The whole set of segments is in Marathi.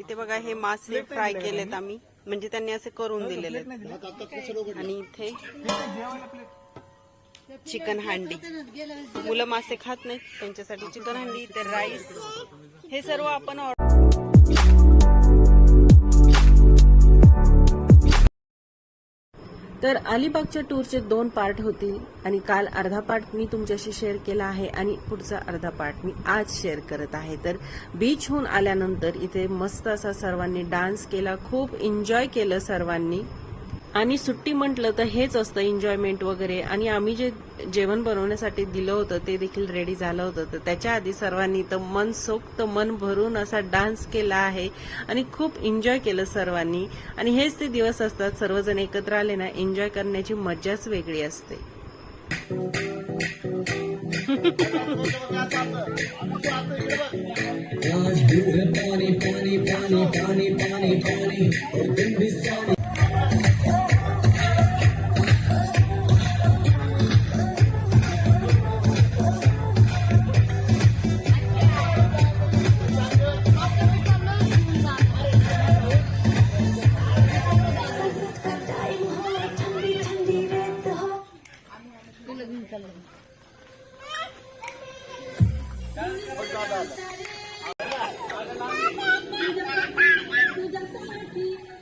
इथे बघा हे मासे फ्राय केलेत आम्ही, म्हणजे त्यांनी असे करून दिलेले आहेत. आणि इथे चिकन हांडी, मुलं मासे खात नाहीत त्यांच्यासाठी चिकन हांडी, इथे राईस, हे सर्व आपण तर अलिबागच्या टूरचे 2 पार्ट होतील आणि काल अर्धा पार्ट मी तुमच्याशी शेअर केला आहे आणि पुढचा अर्धा पार्ट मी आज शेअर करत आहे. तर बीचहून आल्यानंतर इथे मस्त असा सर्वांनी डान्स केला, खूप एन्जॉय केलं सर्वांनी. आणि सुट्टी म्हटलं तर हेच असतं, एन्जॉयमेंट वगैरे. आणि आम्ही जे जेवण बनवण्यासाठी दिलं होतं ते देखील रेडी झालं होतं. तर त्याच्या आधी सर्वांनी तर मनसोक्त मन भरून असा डान्स केला आहे आणि खूप एन्जॉय केलं सर्वांनी. आणि हेच ते दिवस असतात, सर्वजण एकत्र आले ना, एन्जॉय करण्याची मजाच वेगळी असते.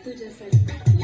तुझ्यासाठी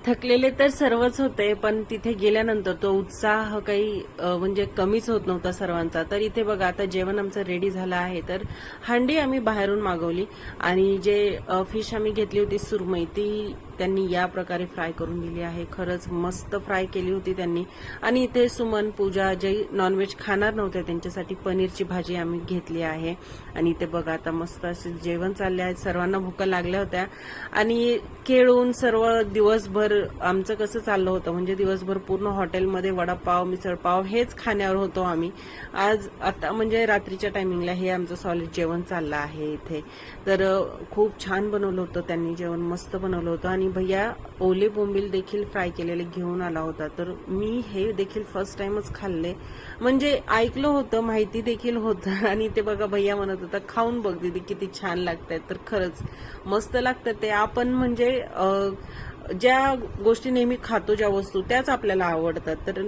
थकलेले तर सर्वच होते, पण तिथे गेल्यानंतर तो उत्साह काही म्हणजे कमीच होत नव्हता सर्वांचा. तर इथे बघा आता जेवण आमचं रेडी झालं आहे. तर हंडी आम्ही बाहेरून मागवली आणि जे फिश आम्ही घेतली होती सुरमई, ती त्यांनी या प्रकारे फ्राय करून दिली आहे. खरंच मस्त फ्राय केली होती त्यांनी. आणि इथे सुमन, पूजा जे नॉनव्हेज खाणार नव्हते त्यांच्यासाठी पनीरची भाजी आम्ही घेतली आहे. आणि इथे बघा आता मस्त असे जेवण चालले आहे. सर्वांना भूका लागल्या होत्या आणि खेळून सर्व दिवसभर आमचं कसं चाललं होतं म्हणजे दिवसभर पूर्ण हॉटेलमध्ये वडापाव, मिसळपाव हेच खाण्यावर होतो आम्ही. आज आता म्हणजे रात्रीच्या टायमिंगला हे आमचं सॉलिड जेवण चाललं आहे इथे. तर खूप छान बनवलं होतं त्यांनी जेवण, मस्त बनवलं होतं. आणि भैया ओले बोंबील देखील फ्राय केलेले घेऊन आला होता. तर मी हे देखील फर्स्ट टाइमच खाल्ले, म्हणजे ऐकलं होतं, माहिती देखील होतं. आणि ते बघा भैया म्हणत होता खाऊन बघ दीदी किती छान लागतात. तर खरंच मस्त लागतं ते. आपण म्हणजे ज्या गोष्टी नेहमी खातो, ज्या वस्तू त्याच आपल्याला आवडतात, तर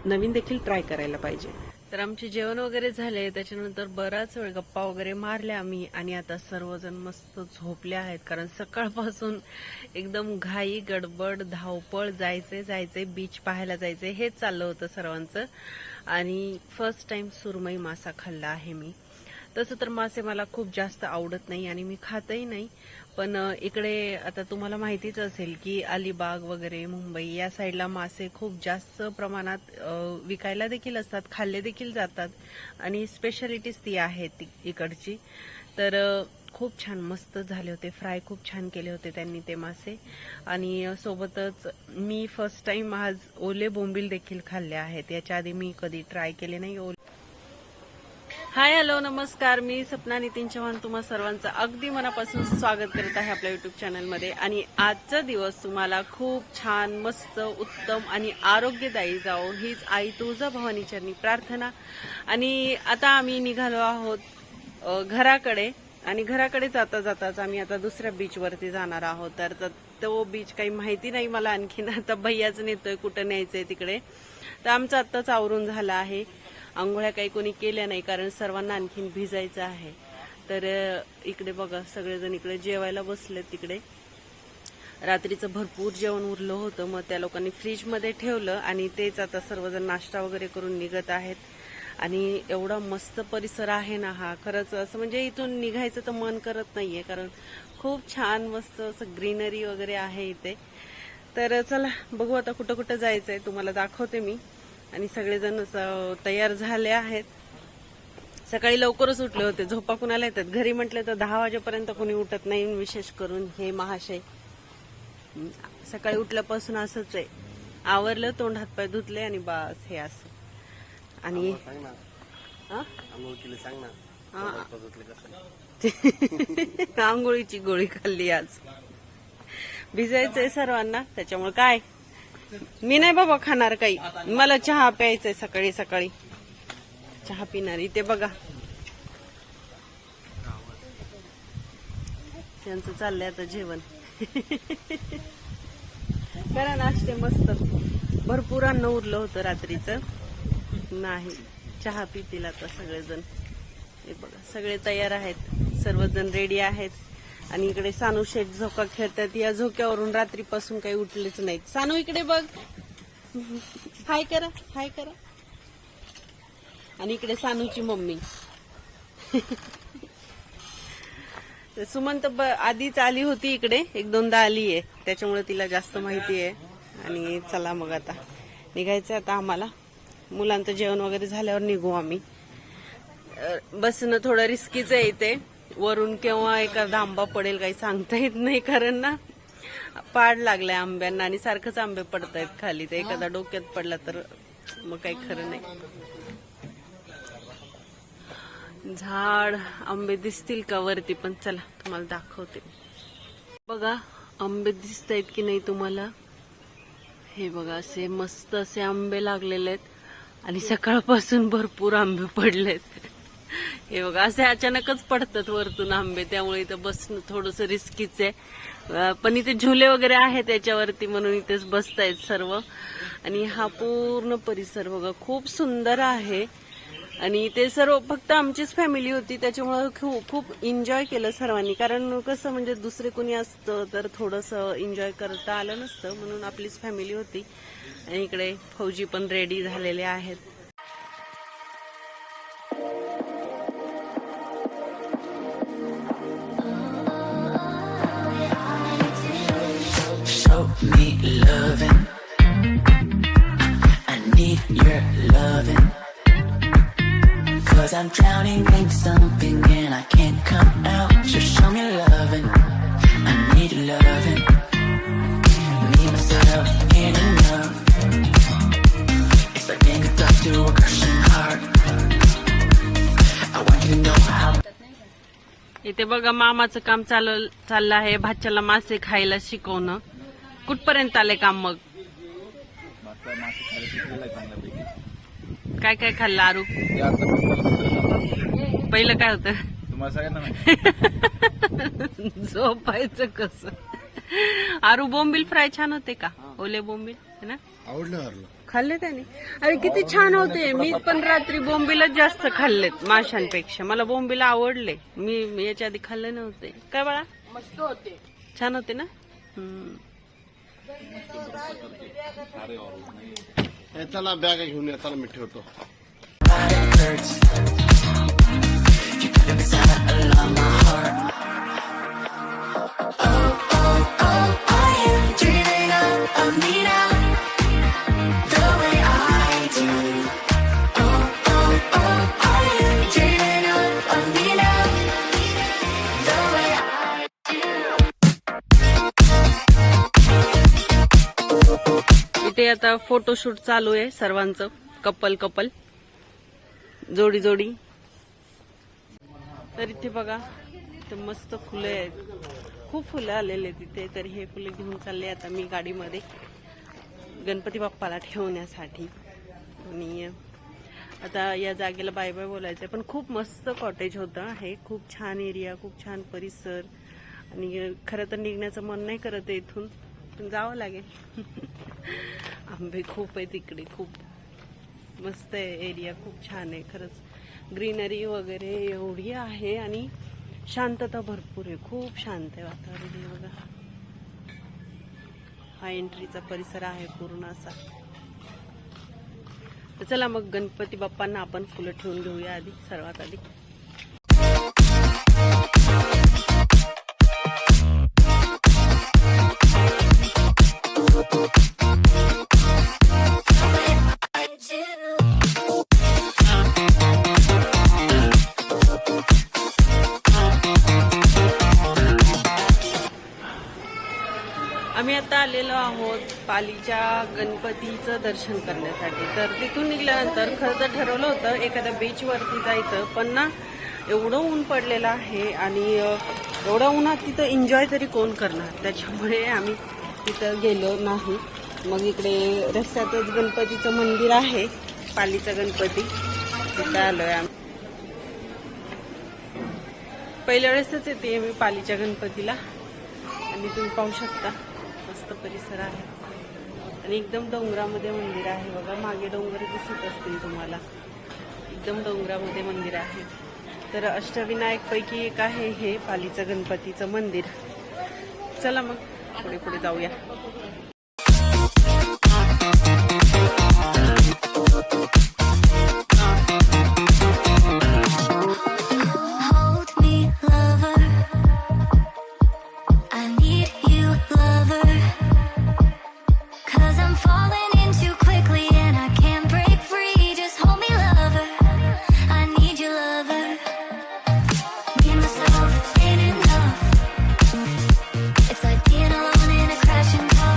नवीन देखील ट्राय करायला पाहिजे. तर आमचे जेवण वगैरे झाले, त्याच्यानंतर बराच वेळ गप्पा वगैरे मारल्या आम्ही आणि आता सर्वजण मस्त झोपले आहेत. कारण सकाळपासून एकदम घाई गडबड धावपळ, जायचंय बीच पाहायला जायचंय हेच चाललं होतं सर्वांचं. आणि फर्स्ट टाइम सुरमई मासा खाल्ला आहे मी. तसं तर मासे मला खूप जास्त आवडत नाही आणि मी खातही नाही, पण इकडे आता तुम्हाला माहितीच असेल की अलिबाग वगैरे मुंबई या साईडला मासे खूप जास्त प्रमाणात विकायला देखील असतात, खाल्ले देखील जातात आणि स्पेशालिटीच ती आहे ती इकडची. तर खूप छान मस्त झाले होते, फ्राय खूप छान केले होते त्यांनी ते मासे. आणि सोबतच मी फर्स्ट टाइम आज ओले बोंबील देखील खाल्ले आहेत. याच्या आधी मी कधी ट्राय केले नाही. हाय, हॅलो, नमस्कार. मी सपना नितीन चव्हाण तुम्हा सर्वांचं अगदी मनापासून स्वागत करत आहे आपल्या युट्यूब चॅनलमध्ये. आणि आजचा दिवस तुम्हाला खूप छान, मस्त, उत्तम आणि आरोग्यदायी जावो हीच आई तुळजाभवानी चरणी प्रार्थना. आणि आता आम्ही निघालो आहोत घराकडे. आणि घराकडे जाता जाताच आम्ही आता दुसऱ्या बीचवरती जाणार आहोत. तर तो बीच काही माहिती नाही मला आणखीन. आता भैयाच नेतोय कुठं न्यायचंय तिकडे. तर आमचं आत्ताच आवरून झालं आहे. आंघोळ्या काही कोणी केल्या नाही कारण सर्वांना आणखीन भिजायचं आहे. तर इकडे बघा सगळेजण इकडे जेवायला बसलेत. तिकडे रात्रीचं भरपूर जेवण उरलं होतं, मग त्या लोकांनी फ्रीजमध्ये ठेवलं आणि तेच आता सर्वजण नाश्ता वगैरे करून निघत आहेत. आणि एवढा मस्त परिसर आहे ना हा, खरंच असं म्हणजे इथून निघायचं तर मन करत नाहीये, कारण खूप छान मस्त असं ग्रीनरी वगैरे आहे इथे. तर चला बघू आता कुठं कुठं जायचंय तुम्हाला दाखवते मी. आणि सगळेजण तयार झाले आहेत. सकाळी लवकरच उठले होते. झोपा कुणाला येतात, घरी म्हटलं तर 10 वाजेपर्यंत कोणी उठत नाही, विशेष करून हे महाशय. सकाळी उठल्यापासून असंच आहे, आवरलं, तोंड हातपाय धुतले आणि बस हे असं. आणि आंघोळीची गोळी खाल्ली आज. भिजायचंय सर्वांना, त्याच्यामुळे काय मी नाही बाबा खाणार काही, मला चहा प्यायचंय. सकाळी सकाळी चहा पिणार. इथे बघा त्यांचं चाललंय आता जेवण. करा नाश्ते मस्त. भरपूर अन्न उरलं होतं रात्रीचं, नाही चहा पितील आता सगळेजण. हे बघा सगळे तयार आहेत, सर्वजण रेडी आहेत. आणि इकडे सानू शेठ झोका खेळतात. या झोक्यावरून रात्रीपासून काही उठलेच नाहीत. सानू इकडे बघ, हाय करा, हाय करा. आणि इकडे सानूची मम्मी. सुमंत आधीच आली होती इकडे, 1-2दा आली आहे, त्याच्यामुळे तिला जास्त माहिती आहे. आणि चला मग आता निघायचं आता आम्हाला. मुलांचं जेवण वगैरे झाल्यावर निघू आम्ही. बसणं थोडं रिस्कीच आहे इथे, वरून केव्हा एखादा आंबा पडेल काही सांगता येत नाही, कारण ना पाड लागलाय आंब्यांना आणि सारखंच आंबे पडतायत खाली. तर एखादा डोक्यात पडला तर मग काही खरं नाही. झाड आंबे दिसतील का वरती, पण चला तुम्हाला दाखवते. बघा आंबे दिसत आहेत की नाही तुम्हाला. हे बघा असे मस्त असे आंबे लागलेले आहेत आणि सकाळपासून भरपूर आंबे पडलेत. हे बघा असे अचानकच पडतात वरतून आंबे, त्यामुळे इथं बसणं थोडंसं रिस्कीच आहे. पण इथे झुले वगैरे आहेत त्याच्यावरती, म्हणून इथेच बसतायत सर्व. आणि हा पूर्ण परिसर बघा खूप सुंदर आहे. आणि ते सर्व फक्त आमचीच फॅमिली होती, त्याच्यामुळे खूप एन्जॉय केलं सर्वांनी. कारण कसं म्हणजे दुसरे कोणी असतं तर थोडंसं एन्जॉय करता आलं नसतं, म्हणून आपलीच फॅमिली होती. आणि इकडे फौजी पण रेडी झालेले आहेत. Show me loving. I need your loving. 'Cause I'm drowning in something and I can't come out. Just show me loving. I need loving. Me, myself, and enough. It's like being good to a crushing heart. I want you to know how. इथे बघा मामाचं काम चाललं आहे, भाच्याला मासे खायला शिकवणं. कुठपर्यंत आले काम मग? काय काय खाल्लं आरू? पहिलं काय होतं? झोपायचं कसं? आरू बोंबील फ्राय छान होते का? ओले बोंबील है ना? आवडलं. खाल्ले त्याने? अरे किती छान होते. मी पण रात्री बोंबीलच जास्त खाल्लेत माशांपेक्षा. मला बोंबील आवडले. मी याच्या आधी खाल्ले नव्हते. काय बाळा? मस्त होते. छान होते ना? चला बॅग घेऊन येताना मी ठेवतो. It hurts. You put it inside along my heart. Oh, oh, oh, are you dreaming of me now? The way I do. Oh, oh, oh, are you dreaming of me now? The way I do. इथे आता फोटोशूट चालू आहे सर्वांचं, कपल जोडी जोडी. तर इथे बघा इथे मस्त फुलं आहेत, खूप फुलं आलेले तिथे. तर हे फुलं घेऊन चालले आता मी गाडीमध्ये गणपती बाप्पाला ठेवण्यासाठी. आणि आता या जागेला बाय बाय बोलायचंय. पण खूप मस्त कॉटेज होतं हे, खूप छान एरिया, खूप छान परिसर. आणि खरं तर निघण्याचं मन नाही करत आहे इथून, पण जावं लागेल. आंबे खूप आहे तिकडे, खूप मस्त आहे एरिया, खूप छान आहे खरंच. ग्रीनरी वगैरे एवढी आहे आणि शांतता भरपूर आहे, खूप शांत आहे वातावरण. हे बघा हा एंट्रीचा परिसर आहे पूर्ण असा. तर चला मग गणपती बाप्पांना आपण फुलं ठेवून घेऊया आधी, सर्वात आधी. आम्ही आता आलेलो आहोत पालीच्या गणपतीचं दर्शन करण्यासाठी. तर तिथून निघाल्यानंतर खरं तर ठरवलं होतं एखाद्या बीचवरती जायचं, पण ना एवढं ऊन पडलेलं आहे आणि एवढ्या उन्हात तिथं एन्जॉय तरी कोण करणार, त्याच्यामुळे आम्ही तिथं गेलो नाही. मग इकडे रस्त्यातच गणपतीचं मंदिर आहे, पालीचा गणपती, तिथं आलोय आम्ही. पहिल्या वेळेसच येते मी पालीच्या गणपतीला. आणि तुम्ही पाहू शकता मस्त परिसर आहे आणि एकदम डोंगरामध्ये मंदिर आहे. बघा मागे डोंगर दिसत असतील तुम्हाला, एकदम डोंगरामध्ये मंदिर आहे. तर अष्टविनायक पैकी एक आहे हे पालीचं गणपतीचं मंदिर. चला मग पुढे पुढे जाऊया. It's like being alone in a crashing car.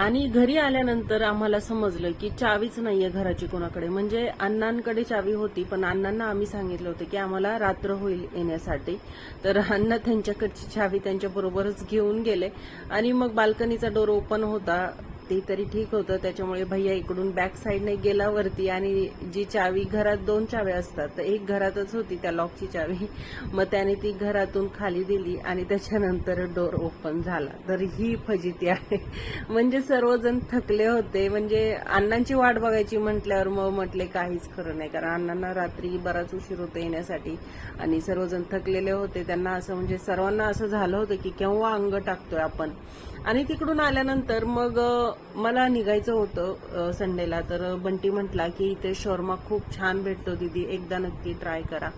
आणि घरी आल्यानंतर आम्हाला समजलं की चावीच नाहीये घराची कोणाकडे. म्हणजे अण्णांकडे चावी होती, पण अण्णांना आम्ही सांगितलं होतं की आम्हाला रात्र होईल येण्यासाठी. तर अण्णा त्यांच्याकडची चावी त्यांच्या बरोबरच घेऊन गेले आणि मग बाल्कनीचा डोर ओपन होता, ते तरी ठीक होतं. त्याच्यामुळे भैया इकडून बॅक साईडने गेला वरती आणि जी चावी, घरात 2 चाव्या असतात, तर एक घरातच होती त्या लॉकची चावी. मग त्याने ती घरातून खाली दिली आणि त्याच्यानंतर डोर ओपन झाला. तर ही फजिती आहे. म्हणजे सर्वजण थकले होते. म्हणजे अण्णांची वाट बघायची म्हटल्यावर मग म्हटले काहीच खरं नाही, कारण अण्णांना रात्री बराच उशीर होतो येण्यासाठी आणि सर्वजण थकलेले होते. त्यांना असं म्हणजे सर्वांना असं झालं होतं की केव्हा अंग टाकतोय आपण. आणि तिकडून आल्यानंतर मग मला निघायचं होतं संडेला. तर बंटी म्हटला की इथे शॉर्मा खूप छान भेटतो दीदी, एकदा नक्की ट्राय करा.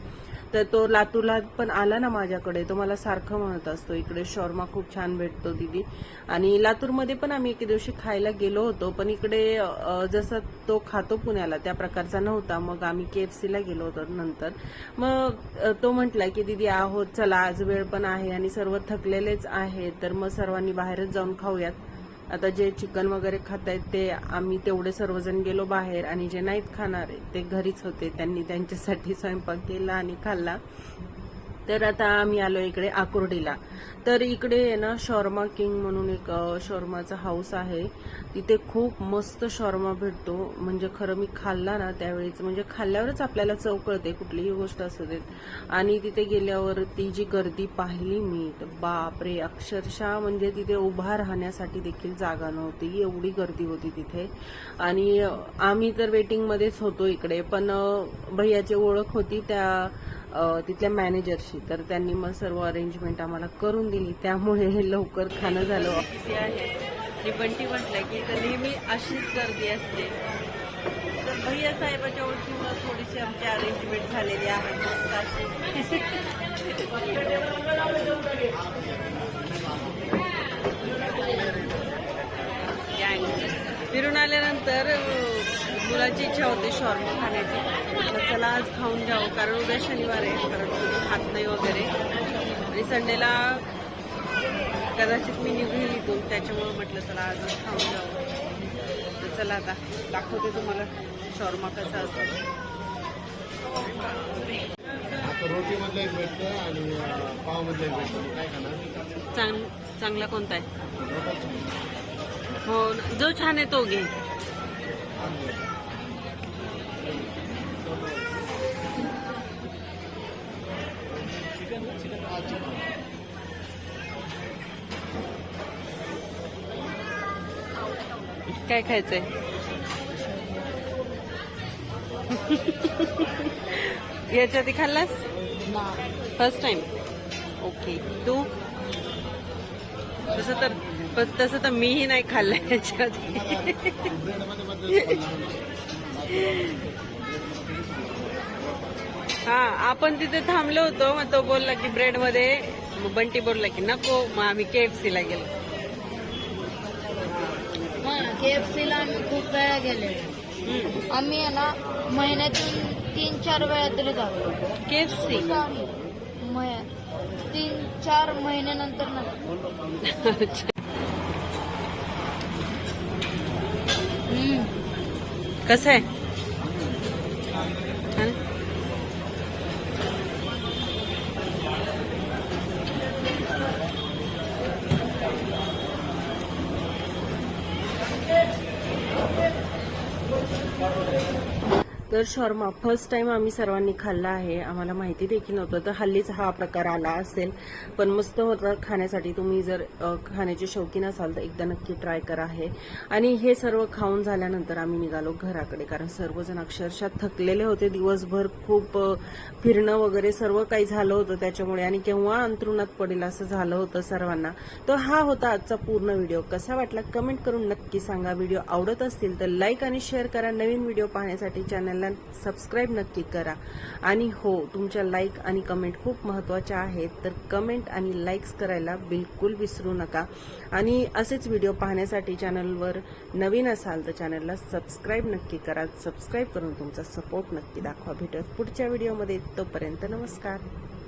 तर तो लातूरला पण आला ना माझ्याकडे, तो मला सारखं म्हणत असतो इकडे शॉर्मा खूप छान भेटतो दीदी. आणि लातूरमध्ये पण आम्ही एके दिवशी खायला गेलो होतो, पण इकडे जसं तो खातो पुण्याला त्या प्रकारचा नव्हता. मग आम्ही KFC ला गेलो होतो नंतर. मग तो म्हटला की दीदी आहोत, चला आज वेळ पण आहे आणि सर्व थकलेलेच आहेत, तर मग सर्वांनी बाहेरच जाऊन खाऊयात. आता जे चिकन वगैरे खातायत ते आम्ही तेवढे सर्वजण गेलो बाहेर, आणि जे नाहीत खाणार ते घरीच होते, त्यांनी त्यांच्यासाठी स्वयंपाक केला आणि खाल्ला. तर आता आम्ही आलो इकडे आकुर्डीला. तर इकडे आहे ना शॉर्मा किंग म्हणून एक शॉर्माचा हाऊस आहे. तिथे खूप मस्त शॉर्मा भेटतो. म्हणजे खरं मी खाल्ला ना त्यावेळेस, म्हणजे खाल्ल्यावरच आपल्याला चव कळते कुठलीही गोष्ट असू देत. आणि तिथे गेल्यावर ती जी गर्दी पाहिली मी, तर बापरे, अक्षरशः म्हणजे तिथे उभा राहण्यासाठी देखील जागा नव्हती, एवढी गर्दी होती तिथे. आणि आम्ही तर वेटिंग मध्येच होतो इकडे, पण भैयाची ओळख होती त्या तिथल्या मॅनेजरशी, तर त्यांनी मग सर्व अरेंजमेंट आम्हाला करून दिली, त्यामुळे लवकर खाणं झालं. आणि बंटी म्हटलं की इथं नेहमी अशीच गर्दी असते. तर भैया साहेबाच्या ओळखीमुळे थोडीशी आमची अरेंजमेंट झालेली आहे मस्त अशी. फिरून आल्यानंतर मुलाची इच्छा होती शॉर्मा खाण्याची. म्हटलं चला आज खाऊन जाऊ, कारण उद्या शनिवार आहे, कारण कोणी खात नाही वगैरे, आणि संडेला कदाचित मी निघेल इथून, त्याच्यामुळे म्हटलं चला आज खाऊन जाऊ. तर चला आता दाखवते तुम्हाला शॉर्मा कसा असतो. रोटी मधलं एक भेटतं आणि पाव मधलं एक भेटतं. काय खाणार? चांगला कोणता आहे? हो, जो छान आहे तो घे. काय खायचंय? याच्या आधी खाल्लास? First time. ओके. तू? तसं तर मीही नाही खाल्लं याच्या आधी. हा, आपण तिथे थांबलो होतो, मग तो बोलला की ब्रेड मध्ये, मग बंटी बोलला की नको, मग आम्ही KFC ला गेलो. KFC ला आम्ही खूप वेळा गेले. आम्ही आहे ना महिन्यातून 3-4 वेळा तरी जातो KFC. 3-4 महिन्यानंतर ना. कसं आहे? तर शॉर्मा फर्स्ट टाइम आम्ही सर्वांनी खाल्ला आहे. आम्हाला माहिती देखील नव्हतं, तर हल्लीच हा प्रकार आला असेल, पण मस्त होता खाण्यासाठी. तुम्ही जर खाण्याचे शौकीन असाल तर एकदा नक्की ट्राय करा हे. आणि हे सर्व खाऊन झाल्यानंतर आम्ही निघालो घराकडे, कारण सर्वजण अक्षरशः थकलेले होते. दिवसभर खूप फिरणं वगैरे सर्व काही झालं होतं त्याच्यामुळे, आणि केव्हा अंथरुणात पडेल असं झालं होतं सर्वांना. तर हा होता आजचा पूर्ण व्हिडिओ. कसा वाटला कमेंट करून नक्की सांगा. व्हिडिओ आवडत असतील तर लाईक आणि शेअर करा. नवीन व्हिडिओ पाहण्यासाठी चॅनलला सबस्क्राईब नक्की करा. आणि हो, तुमच्या लाईक आणि कमेंट खूप महत्त्वाच्या आहेत, तर कमेंट आणि लाईक्स करायला बिलकुल विसरू नका. आणि असेच व्हिडिओ पाहण्यासाठी चॅनलवर नवीन असाल तर चॅनलला सबस्क्राईब नक्की करा. सबस्क्राईब करून तुमचा सपोर्ट नक्की दाखवा. भेटूयात पुढच्या व्हिडिओमध्ये. तोपर्यंत नमस्कार.